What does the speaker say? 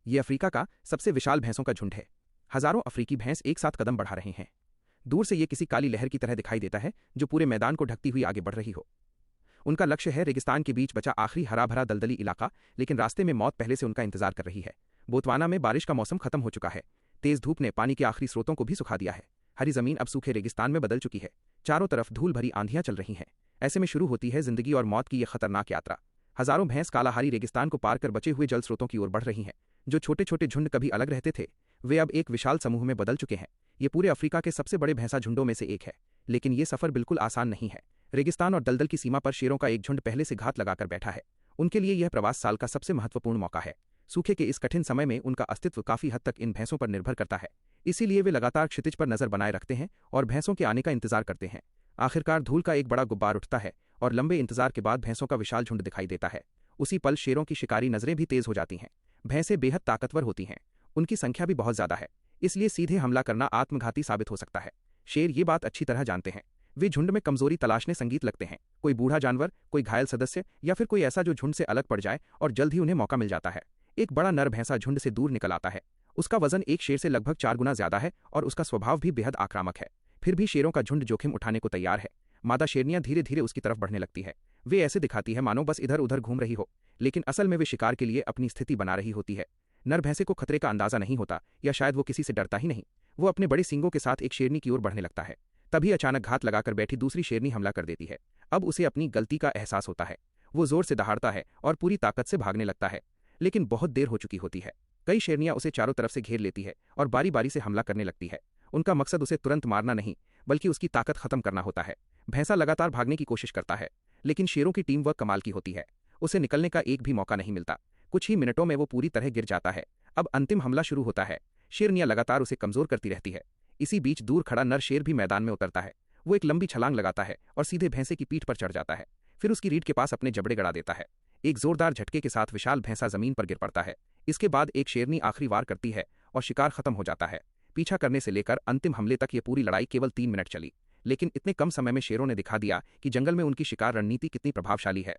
ये अफ्रीका का सबसे विशाल भैंसों का झुंड है। हजारों अफ्रीकी भैंस एक साथ कदम बढ़ा रहे हैं। दूर से ये किसी काली लहर की तरह दिखाई देता है जो पूरे मैदान को ढकती हुई आगे बढ़ रही हो। उनका लक्ष्य है रेगिस्तान के बीच बचा आखिरी हरा भरा दलदली इलाका, लेकिन रास्ते में मौत पहले से उनका इंतजार कर रही है। बोत्सवाना में बारिश का मौसम खत्म हो चुका है। तेज धूप ने पानी के आखिरी स्रोतों को भी सुखा दिया है। हरी जमीन अब सूखे रेगिस्तान में बदल चुकी है। चारों तरफ धूल भरी आंधियां चल रही हैं। ऐसे में शुरू होती है जिंदगी और मौत की यह खतरनाक यात्रा। हजारों भैंस कालाहारी रेगिस्तान को पार कर बचे हुए जल स्रोतों की ओर बढ़ रही हैं। जो छोटे छोटे झुंड कभी अलग रहते थे, वे अब एक विशाल समूह में बदल चुके हैं। ये पूरे अफ्रीका के सबसे बड़े भैंसा झुंडों में से एक है, लेकिन ये सफर बिल्कुल आसान नहीं है। रेगिस्तान और दलदल की सीमा पर शेरों का एक झुंड पहले से घात लगाकर बैठा है। उनके लिए यह प्रवास साल का सबसे महत्वपूर्ण मौका है। सूखे के इस कठिन समय में उनका अस्तित्व काफी हद तक इन भैंसों पर निर्भर करता है। इसीलिए वे लगातार क्षितिज पर नजर बनाए रखते हैं और भैंसों के आने का इंतजार करते हैं। आखिरकार धूल का एक बड़ा गुब्बार उठता है और लंबे इंतजार के बाद भैंसों का विशाल झुंड दिखाई देता है। उसी पल शेरों की शिकारी नजरें भी तेज हो जाती हैं। भैंसें बेहद ताकतवर होती हैं, उनकी संख्या भी बहुत ज्यादा है, इसलिए सीधे हमला करना आत्मघाती साबित हो सकता है। शेर ये बात अच्छी तरह जानते हैं। वे झुंड में कमजोरी तलाशने संगीत लगते हैं। कोई बूढ़ा जानवर, कोई घायल सदस्य या फिर कोई ऐसा जो झुंड से अलग पड़ जाए, और जल्द ही उन्हें मौका मिल जाता है। एक बड़ा नर भैंसा झुंड से दूर निकल आता है। उसका वजन एक शेर से लगभग 4 गुना ज्यादा है और उसका स्वभाव भी बेहद आक्रामक है। फिर भी शेरों का झुंड जोखिम उठाने को तैयार है। मादा शेरनियां धीरे धीरे उसकी तरफ बढ़ने लगती है। वे ऐसे दिखाती है मानो बस इधर उधर घूम रही हो, लेकिन असल में वे शिकार के लिए अपनी स्थिति बना रही होती है। नर भैंसे को खतरे का अंदाजा नहीं होता, या शायद वो किसी से डरता ही नहीं। वो अपने बड़े सींगों के साथ एक शेरनी की ओर बढ़ने लगता है। तभी अचानक घात लगाकर बैठी दूसरी शेरनी हमला कर देती है। अब उसे अपनी गलती का एहसास होता है। वो जोर से दहाड़ता है और पूरी ताकत से भागने लगता है, लेकिन बहुत देर हो चुकी होती है। कई शेरनियां उसे चारों तरफ से घेर लेती है और बारी बारी से हमला करने लगती है। उनका मकसद उसे तुरंत मारना नहीं, बल्कि उसकी ताकत खत्म करना होता है। भैंसा लगातार भागने की कोशिश करता है, लेकिन शेरों की टीम वर्क कमाल की होती है। उसे निकलने का एक भी मौका नहीं मिलता। कुछ ही मिनटों में वो पूरी तरह गिर जाता है। अब अंतिम हमला शुरू होता है। शेरनियां लगातार उसे कमजोर करती रहती है। इसी बीच दूर खड़ा नर शेर भी मैदान में उतरता है। वो एक लंबी छलांग लगाता है और सीधे भैंसे की पीठ पर चढ़ जाता है। फिर उसकी रीढ़ के पास अपने जबड़े गड़ा देता है। एक जोरदार झटके के साथ विशाल भैंसा जमीन पर गिर पड़ता है। इसके बाद एक शेरनी आखिरी वार करती है और शिकार खत्म हो जाता है। पीछा करने से लेकर अंतिम हमले तक ये पूरी लड़ाई केवल 3 मिनट चली, लेकिन इतने कम समय में शेरों ने दिखा दिया कि जंगल में उनकी शिकार रणनीति कितनी प्रभावशाली है।